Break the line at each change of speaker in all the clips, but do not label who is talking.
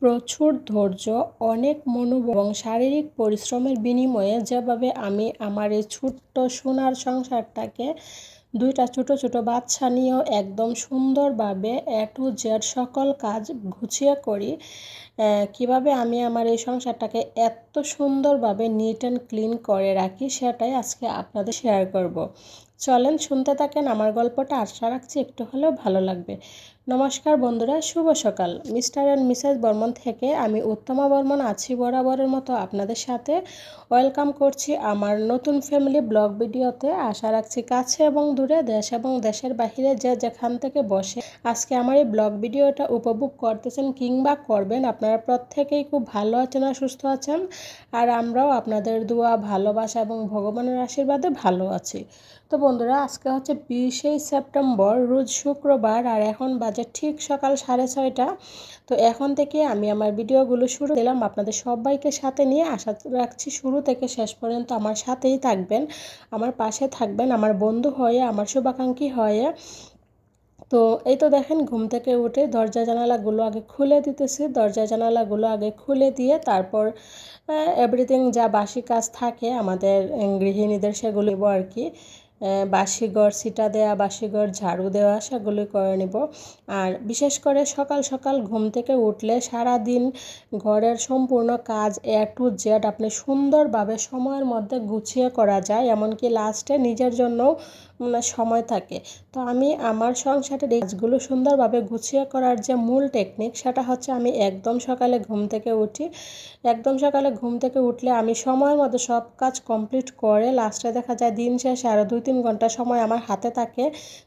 প্রচুর ধৈর্য, অনেক মনোবল এবং শারীরিক পরিশ্রমের বিনিময়ে যেভাবে আমি আমার এই ছোট্ট সোনার সংসারটাকে দুইটা ছোট ছোট বাচ্চা নিয়েও একদম সুন্দরভাবে এ টু জেড সকল কাজ গুছিয়ে করি, কিভাবে আমি আমার এই সংসারটাকে এত সুন্দরভাবে নিট অ্যান্ড ক্লিন করে রাখি সেটাই আজকে আপনাদের শেয়ার করব। চলেন শুনতে থাকেন আমার গল্পটা, আশা রাখছি একটু হলেও ভালো লাগবে। নমস্কার বন্ধুরা, শুভ সকাল। মিস্টার অ্যান্ড মিসেস বর্মন থেকে আমি উত্তমা বর্মন আছি বরাবরের মতো আপনাদের সাথে। ওয়েলকাম করছি আমার নতুন ফ্যামিলি ব্লগ ভিডিওতে। আশা রাখছি কাছে এবং দূরে, দেশ এবং দেশের বাহিরে যে যেখান থেকে বসে আজকে আমার এই ব্লগ ভিডিওটা উপভোগ করতেছেন কিংবা করবেন, আপনারা প্রত্যেকেই খুব ভালো আছেন আর সুস্থ আছেন। আর আমরাও আপনাদের দোয়া, ভালোবাসা এবং ভগবানের আশীর্বাদে ভালো আছি। তো বন্ধুরা, আজকে হচ্ছে 20শে সেপ্টেম্বর, রোজ শুক্রবার, আর এখন বাজে ঠিক সকাল 6:30। তো এখন থেকে আমি আমার ভিডিওগুলো শুরু দিলাম। আপনাদের সবাইকে সাথে নিয়ে আশা রাখছি শুরু থেকে শেষ পর্যন্ত আমার সাথেই থাকবেন, আমার পাশে থাকবেন, আমার বন্ধু হয়ে, আমার শুভাকাঙ্ক্ষী হয়ে। তো এই তো দেখেন, ঘুম থেকে উঠে দরজা জানালাগুলো আগে খুলে দিতেছি। দরজা জানালাগুলো আগে খুলে দিয়ে তারপর এভরিথিং যা বাসি কাজ থাকে আমাদের গৃহিণীদের সেগুলো আর কি, বাসি ঘর ছিটা দেওয়া, বাসি ঘর ঝাড়ু দেওয়া, সেগুলি করে নিব। আর বিশেষ করে সকাল সকাল ঘুম থেকে উঠলে সারা দিন ঘরের সম্পূর্ণ কাজ এ টু জেড আপনি সুন্দরভাবে সময়ের মধ্যে গুছিয়ে করা যায়, এমনকি লাস্টে নিজের জন্যও সময় থাকে। তো আমি আমার সংসারের এই কাজগুলো সুন্দরভাবে গুছিয়ে করার যে মূল টেকনিক, সেটা হচ্ছে আমি একদম সকালে ঘুম থেকে উঠি। একদম সকালে ঘুম থেকে উঠলে আমি সময়ের মধ্যে সব কাজ কমপ্লিট করে লাস্টে দেখা যায় দিন শেষে আরও 2-3 ঘন্টা সময় আমার হাতে থাকে।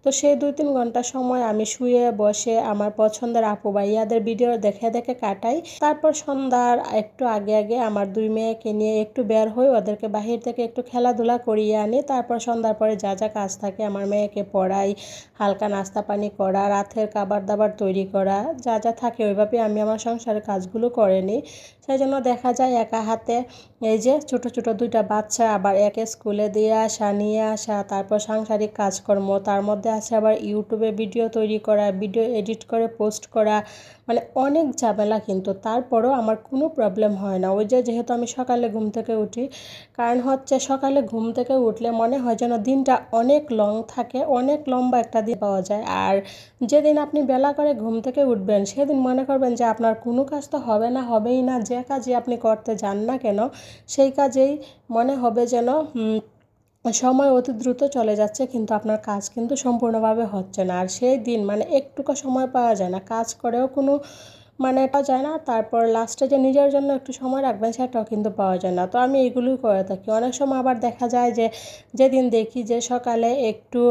তো সেই 2-3 ঘন্টা সময় আমি শুয়ে বসে আমার পছন্দের আপু ভাইয়াদের ভিডিও দেখে দেখে কাটাই। তারপর সন্ধ্যার একটু আগে আগে আমার 2 মেয়েকে নিয়ে একটু বের হই, ওদেরকে বাহির থেকে একটু খেলাধুলা করিয়ে আনি। তারপর সন্ধ্যার পরে যা যা কাজ থাকে আমার মেয়েকে পড়াই, হালকা নাস্তা পানি করা, রাতের খাবার দাবার তৈরি করা, যা যা থাকে ওইভাবে আমি আমার সংসারের কাজগুলো করে নিই। সেই জন্য দেখা যায় একা হাতে এই যে ছোট ছোট 2টা বাচ্চা, আবার একে স্কুলে দিয়ে আসা, নিয়ে আসা, তারপর সাংসারিক কাজকর্ম, তার মধ্যে আছে আবার ইউটিউবে ভিডিও তৈরি করা, ভিডিও এডিট করে পোস্ট করা, মানে অনেক ঝামেলা। কিন্তু তারপরও আমার কোনো প্রবলেম হয় না। ওই যে যেহেতু আমি সকালে ঘুম থেকে উঠি, কারণ হচ্ছে সকালে ঘুম থেকে উঠলে মনে হয় যেন দিনটা অনেক লং থাকে, অনেক লম্বা একটা দিন পাওয়া যায়। আর যেদিন আপনি বেলা করে ঘুম থেকে উঠবেন সেদিন মনে করবেন যে আপনার কোনো কাজ তো হবে না, হবেই না। যে কাজই আপনি করতে যান না কেন সেই কাজেই মনে হবে যেন সময় অতি দ্রুত চলে যাচ্ছে, কিন্তু আপনার কাজ কিন্তু সম্পূর্ণভাবে হচ্ছে না। আর সেই দিন মানে একটুকু সময় পাওয়া যায় না, কাজ করেও কোনো মানে পাওয়া যায় না। তারপর লাস্টে যে নিজের জন্য একটু সময় রাখবেন সেটাও কিন্তু পাওয়া যায় না। তো আমি এগুলোই করে থাকি। অনেক সময় আবার দেখা যায় যে যেদিন দেখি যে সকালে একটু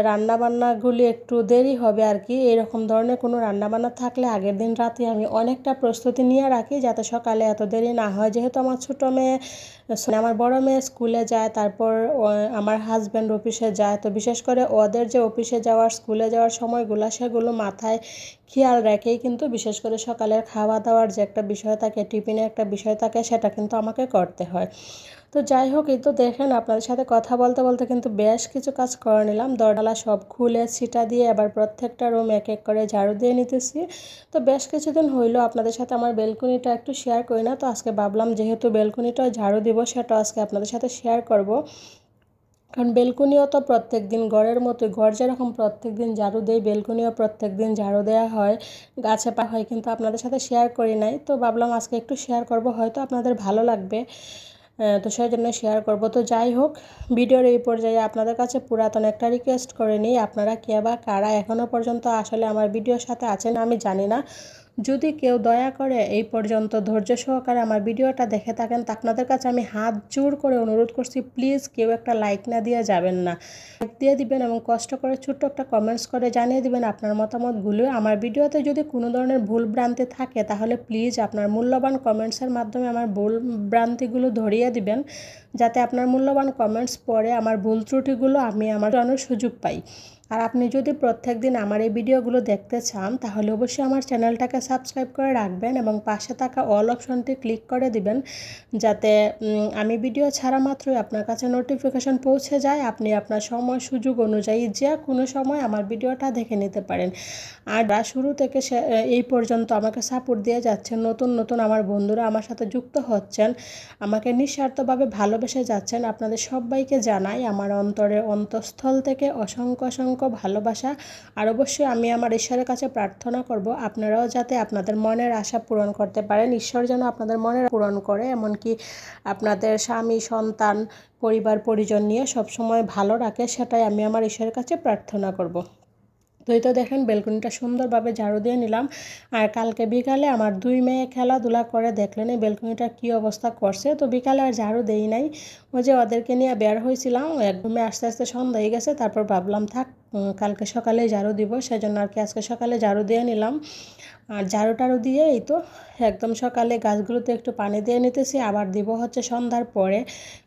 রান্নাবান্নাগুলি একটু দেরি হবে আর কি, এরকম ধরনের কোনো রান্নাবান্না থাকলে আগের দিন রাতে আমি অনেকটা প্রস্তুতি নিয়ে রাখি যাতে সকালে এত দেরি না হয়। যেহেতু আমার ছোটো মেয়ে, আমার বড় মেয়ে স্কুলে যায়, তারপর আমার হাজব্যান্ড অফিসে যায়, তো বিশেষ করে ওদের যে অফিসে যাওয়ার স্কুলে যাওয়ার সময়গুলো সেগুলো মাথায় খেয়াল রেখেই কিন্তু বিশেষ করে সকালের খাওয়া দাওয়ার যে একটা বিষয় থাকে, টিফিনের একটা বিষয় থাকে, সেটা কিন্তু আমাকে করতে হয়। তো যাই হোক, এই তো দেখেন আপনাদের সাথে কথা বলতে বলতে কিন্তু বেশ কিছু কাজ করে নিলাম। দরজালা সব খুলে ছিটা দিয়ে এবার প্রত্যেকটা রুম এক এক করে ঝাড়ু দিয়ে নিতেছি। তো বেশ কিছুদিন হইলো আপনাদের সাথে আমার বেলকনিটা একটু শেয়ার করি না, তো আজকে ভাবলাম যেহেতু বেলকনিটা ঝাড়ু দিব সেটা আজকে আপনাদের সাথে শেয়ার করব। কারণ বেলকনিও তো প্রত্যেক দিন ঘরের মতো, ঘর যেরকম প্রত্যেক দিন ঝাড়ু দেয়, বেলকনিও প্রত্যেক দিন ঝাড়ু দেওয়া হয়, গাছে পা হয়, কিন্তু আপনাদের সাথে শেয়ার করি নাই। তো ভাবলাম আজকে একটু শেয়ার করব, হয়তো আপনাদের ভালো লাগবে, তো সেই জন্য শেয়ার করব। তো যাই হোক, ভিডিওর এই পর্যায়ে আপনাদের কাছে পুরাতন একটা রিকোয়েস্ট করে নিই। আপনারা কে বা কারা এখনও পর্যন্ত আসলে আমার ভিডিওর সাথে আছেন আমি জানি না, যদি কেউ দয়া করে এই পর্যন্ত ধৈর্য সহকারে আমার ভিডিওটা দেখে থাকেন, তা আপনাদের কাছে আমি হাত জোড় করে অনুরোধ করছি, প্লিজ কেউ একটা লাইক না দিয়ে যাবেন না। লাইক দিয়ে দিবেন এবং কষ্ট করে ছোট্ট একটা কমেন্টস করে জানিয়ে দিবেন আপনার মতামতগুলো। আমার ভিডিওতে যদি কোনো ধরনের ভুল ভ্রান্তি থাকে তাহলে প্লিজ আপনার মূল্যবান কমেন্টসের মাধ্যমে আমার ভুল ভ্রান্তিগুলো ধরিয়ে দিবেন, যাতে আপনার মূল্যবান কমেন্টস পড়ে আমার ভুল ত্রুটিগুলো আমি আমার জানার সুযোগ পাই। আর আপনি যদি প্রত্যেকদিন আমার এই ভিডিওগুলো দেখতে চান তাহলে অবশ্যই আমার চ্যানেলটাকে সাবস্ক্রাইব করে রাখবেন এবং পাশে থাকা অল অপশনটি ক্লিক করে দিবেন, যাতে আমি ভিডিও ছাড়া মাত্রই আপনার কাছে নোটিফিকেশন পৌঁছে যায়, আপনি আপনার সময় সুযোগ অনুযায়ী যে কোনো সময় আমার ভিডিওটা দেখে নিতে পারেন। আর শুরু থেকে এই পর্যন্ত আমাকে সাপোর্ট দিয়ে যাচ্ছেন, নতুন নতুন আমার বন্ধুরা আমার সাথে যুক্ত হচ্ছেন, আমাকে নিঃস্বার্থভাবে ভালোবেসে যাচ্ছেন, আপনাদের সবাইকে জানাই আমার অন্তরের অন্তঃস্থল থেকে অসংখ্য অসংখ্য ভালোবাসা। আর অবশ্যই আমি আমার ঈশ্বরের কাছে প্রার্থনা করব আপনারাও যাতে আপনাদের মনের আশা পূরণ করতে পারেন, ঈশ্বর যেন আপনাদের মনের পূরণ করে, এমনকি আপনাদের স্বামী সন্তান পরিবার পরিজন নিয়ে সবসময় ভালো রাখে, সেটাই আমি আমার ঈশ্বরের কাছে প্রার্থনা করব। তো এই তো দেখেন বেলকনিটা সুন্দরভাবে ঝাড়ু দিয়ে নিলাম। আর কালকে বিকালে আমার 2 মেয়ে খেলাধুলা করে, দেখলেন এই বেলকনিটার কী অবস্থা করছে। তো বিকালে আর ঝাড়ু দেই নাই, ওই যে ওদেরকে নিয়ে বের হয়েছিলাম, একদমই আস্তে আস্তে সন্ধ্যা হয়ে গেছে, তারপর ভাবলাম থাক কালকে সকালে ঝাড়ু দিব, সেজন্য আর কি আজকে সকালে ঝাড়ু দিয়ে নিলাম। আর ঝাড়ু টাড়ু দিয়ে এই তো একদম সকালে গাছগুলোতে একটু পানি দিয়ে নিতেছি, আবার দিব হচ্ছে সন্ধ্যার পরে,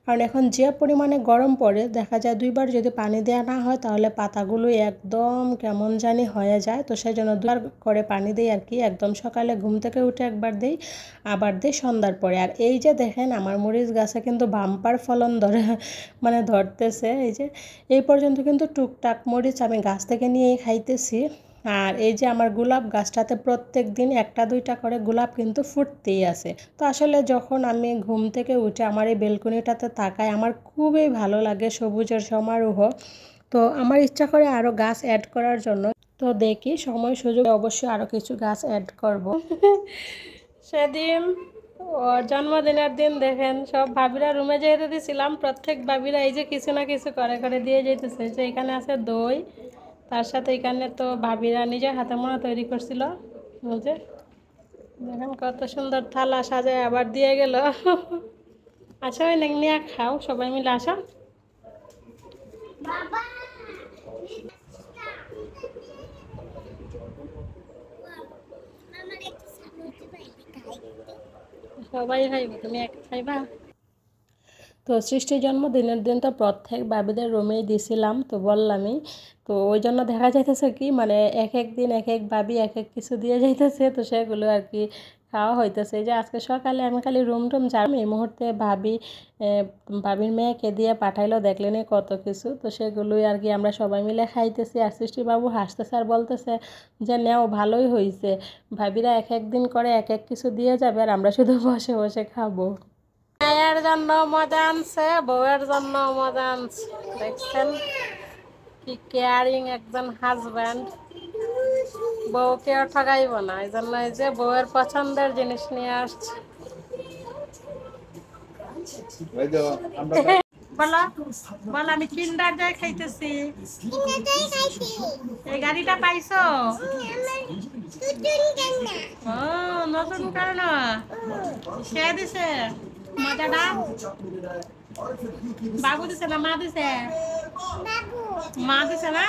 কারণ এখন যে পরিমাণে গরম পড়ে দেখা যায় 2বার যদি পানি দেওয়া না হয় তাহলে পাতাগুলো একদম কেমন জানি হয়ে যায়। তো সেই জন্য 2বার করে পানি দিই আর কি, একদম সকালে ঘুম থেকে উঠে একবার দিই, আবার দিই সন্ধ্যার পরে। আর এই যে দেখেন আমার মরিচ গাছে কিন্তু বাম্পার ফলন ধরতেছে, এই যে এই পর্যন্ত কিন্তু টুকটাক মরিচ আমি গাছ থেকে নিয়েই খাইতেছি। আর এই যে আমার গোলাপ গাছটাতে প্রত্যেক দিন 1টা 2টা করে গোলাপ কিন্তু ফুটতেই আছে। তো আসলে যখন আমি ঘুম থেকে উঠে আমার এই বেলকনিটাতে তাকাই আমার খুবই ভালো লাগে, সবুজের সমারোহ। তো আমার ইচ্ছা করে আরও গাছ অ্যাড করার জন্য, তো দেখি সময় সুযোগ অবশ্যই আরও কিছু গাছ অ্যাড করব। সেদিন ওর জন্মদিনের দিন দেখেন সব ভাবিরা রুমে যেতে দিয়েছিলাম, প্রত্যেক ভাবিরা এই যে কিছু না কিছু করে করে দিয়ে যেতেছে। যে এখানে আছে দই, তার সাথে এখানে তো ভাবিরা নিজের হাতে মনে তৈরি করছিল, বুঝে দেখেন কত সুন্দর থালা সাজায় আবার দিয়ে গেল। আচ্ছা ওই নিয়ে খাও সবাই মিলে, আসো। সবাই খাইব, তুমি এক খাইবা? তো সৃষ্টির জন্মদিনের দিন তো প্রত্যেক বাবিদের রুমেই দিছিলাম, তো বললামই। তো ওই জন্য দেখা যাইতেছে কি মানে এক এক দিন এক এক বাবি এক এক কিছু দিয়ে যাইতেছে, তো সেগুলো আর কি খাওয়া হইতেছে। এই যে আজকে সকালে আমি খালি রুম টুম ঝাড়লাম, এই মুহূর্তে ভাবির মেয়েকে দিয়ে পাঠাইলো, দেখলেনই কত কিছু। তো সেগুলোই আর কি আমরা সবাই মিলে খাইতেছি। আর সৃষ্টিবাবু হাসতেছে আর বলতেছে যে নেও ভালোই হয়েছে, ভাবিরা এক এক দিন করে এক এক কিছু দিয়ে যাবে আর আমরা শুধু বসে বসে খাবো। মেয়ের জন্য মজা আনছে, বউয়ের জন্য মজা আনছে, দেখছেন কি কেয়ারিং একজন হাজব্যান্ড। বউকেও ঠকাইব না, এই জন্য এই যে বউয়ের পছন্দের জিনিস নিয়ে আসছে। বলো বলো, আমি কিন্ডার জয় খাইতেছি। এই গাড়িটা পাইছো? ও নতুন কারণ সে দিছে মজাটা, বাবু দিছে না মা দিছে? মা দিছে না?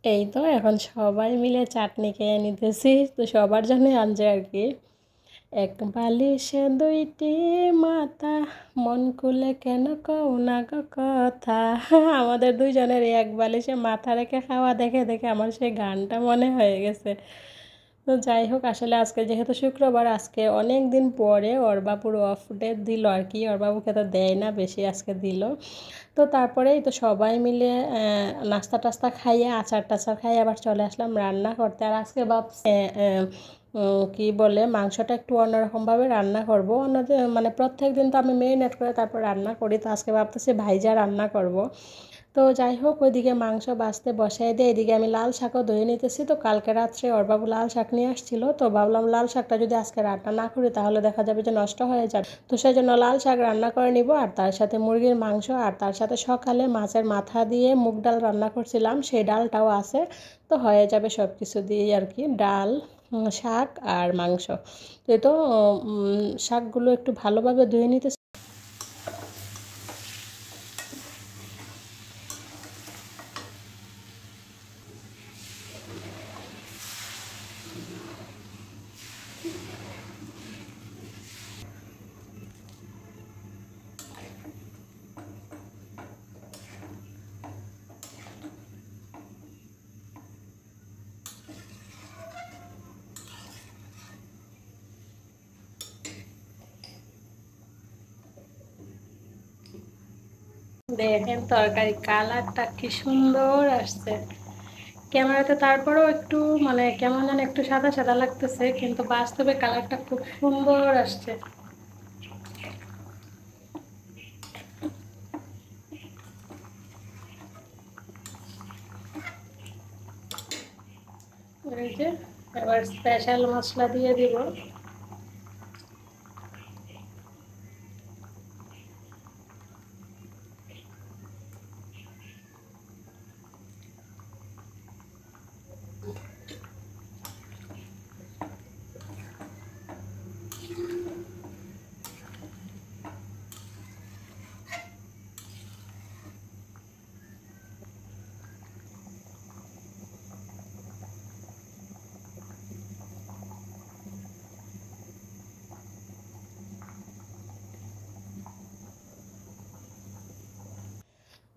এই তো এখন সবাই মিলে চাটনি খেয়ে নিতেছি, তো সবার জন্যই আনছে আর কি। এক বালিশে 2টি মাথা, মন খুলে কেন কও না গো কথা। আমাদের দুইজনের এক বালিশে মাথা রেখে খাওয়া দেখে দেখে আমার সেই গানটা মনে হয়ে গেছে। তো যাই হোক, আসলে আজকে যেহেতু শুক্রবার, আজকে অনেক দিন পরে ওর বাবুর অফ ডে দিল আর কি, ওর বাবুকে তো দেয় না বেশি, আজকে দিল। তো তারপরেই তো সবাই মিলে নাস্তা টাস্তা খাইয়ে আচার টাচার খাইয়ে আবার চলে আসলাম রান্না করতে। আর আজকে ভাবছি কি বলে মাংসটা একটু অন্যরকমভাবে রান্না করব, মানে প্রত্যেক দিন তো আমি মেরিনেট করে তারপর রান্না করি, তো আজকে ভাবতেছি ভাইজা রান্না করব। তো যাই হোক, ওইদিকে মাংস বাছতে বসাই দিয়ে এদিকে আমি লাল শাকও ধুয়ে নিতেছি। তো কালকে রাত্রে ওর বাবু লাল শাক নিয়ে আসছিল, তো ভাবলাম লাল শাকটা যদি আজকে রান্না না করি তাহলে দেখা যাবে যে নষ্ট হয়ে যাবে, তো সেই জন্য লাল শাক রান্না করে নিব। আর তার সাথে মুরগির মাংস, আর তার সাথে সকালে মাছের মাথা দিয়ে মুগ ডাল রান্না করছিলাম, সেই ডালটাও আছে। তো হয়ে যাবে সব কিছু দিয়ে আর কি, ডাল শাক আর মাংস। তো এই তো শাকগুলো একটু ভালোভাবে ধুয়ে নিতে। দেখেন তরকারি কালারটা কি সুন্দর আসছে ক্যামেরাতে, তারপরেও একটু মানে কেমন যেন একটু সাদা সাদা লাগতেছে, কিন্তু বাস্তবে কালারটা খুব সুন্দর আসছে। এই যে এবার স্পেশাল মশলা দিয়ে দিব।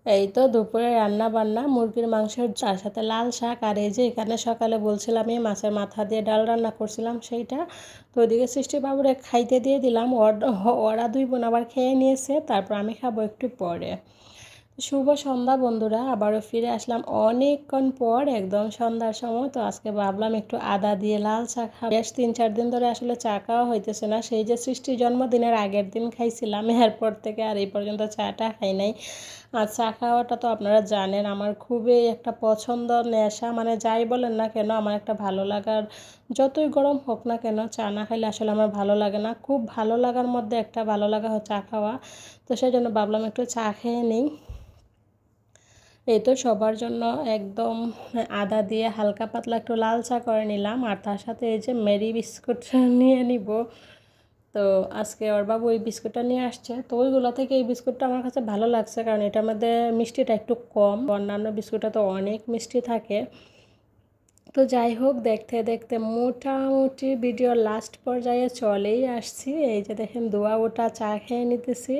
এই তো দুপুরে রান্না বান্না মুরগির মাংসের তার সাথে লাল শাক, আর এই যে এখানে সকালে বলছিলাম এই মাছের মাথা দিয়ে ডাল রান্না করছিলাম সেইটা। তো ওইদিকে সৃষ্টি বাবুরে খাইতে দিয়ে দিলাম, ওরা দুই বোন আবার খেয়ে নিয়েছে, তারপর আমি খাবো একটু পরে। শুভ সন্ধ্যা বন্ধুরা, আবারও ফিরে আসলাম অনেকক্ষণ পর একদম সন্ধ্যার সময়। তো আজকে ভাবলাম একটু আদা দিয়ে লাল চা খাবো। বেশ 3-4 দিন ধরে আসলে চা খাওয়া হইতেছে না, সেই যে সৃষ্টির জন্মদিনের আগের দিন খাইছিলাম, এরপর থেকে আর এই পর্যন্ত চাটা খাই নাই। আর চা খাওয়াটা তো আপনারা জানেন আমার খুবই একটা পছন্দ, নেশা, মানে যাই বলেন না কেন আমার একটা ভালো লাগার, যতই গরম হোক না কেন চা না খাইলে আসলে আমার ভালো লাগে না। খুব ভালো লাগার মধ্যে একটা ভালো লাগা হচ্ছে চা খাওয়া। তো সেই জন্য ভাবলাম একটু চা খেয়ে নিই। এই তো সবার জন্য একদম আদা দিয়ে হালকা পাতলা একটু লাল চা করে নিলাম, আর তার সাথে এই যে মেরি বিস্কুট নিয়ে নিব। তো আজকে ওর বাবু ওই বিস্কুটটা নিয়ে আসছে, তো ওইগুলো থেকে এই বিস্কুটটা আমার কাছে ভালো লাগছে, কারণ এটার মধ্যে মিষ্টিটা একটু কম, অন্যান্য বিস্কুটে তো অনেক মিষ্টি থাকে। তো যাই হোক, দেখতে দেখতে মোটামুটি ভিডিওর লাস্ট পর্যায়ে চলেই আসছি। এই যে দেখেন দোয়া ওটা চা খেয়ে নিতেছি,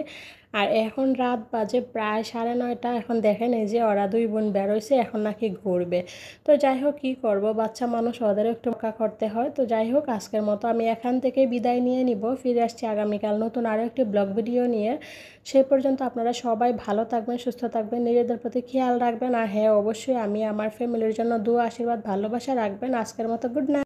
আর এখন রাত বাজে প্রায় 9:30। এখন দেখেন এই যে ওরা দুই বোন বেরোইছে, এখন নাকি ঘুরবে। তো যাই হোক কী করব, বাচ্চা মানুষ, ওদেরও একটু মজা করতে হয়। তো যাই হোক আজকের মতো আমি এখান থেকে বিদায় নিয়ে নিব, ফিরে আসছি আগামীকাল নতুন আরও একটি ব্লগ ভিডিও নিয়ে। সেই পর্যন্ত আপনারা সবাই ভালো থাকবেন, সুস্থ থাকবেন, নিজেদের প্রতি খেয়াল রাখবেন, আর হ্যাঁ অবশ্যই আমি আমার ফ্যামিলির জন্য দোয়া, আশীর্বাদ, ভালোবাসা রাখবেন। আজকের মতো গুড নাইট।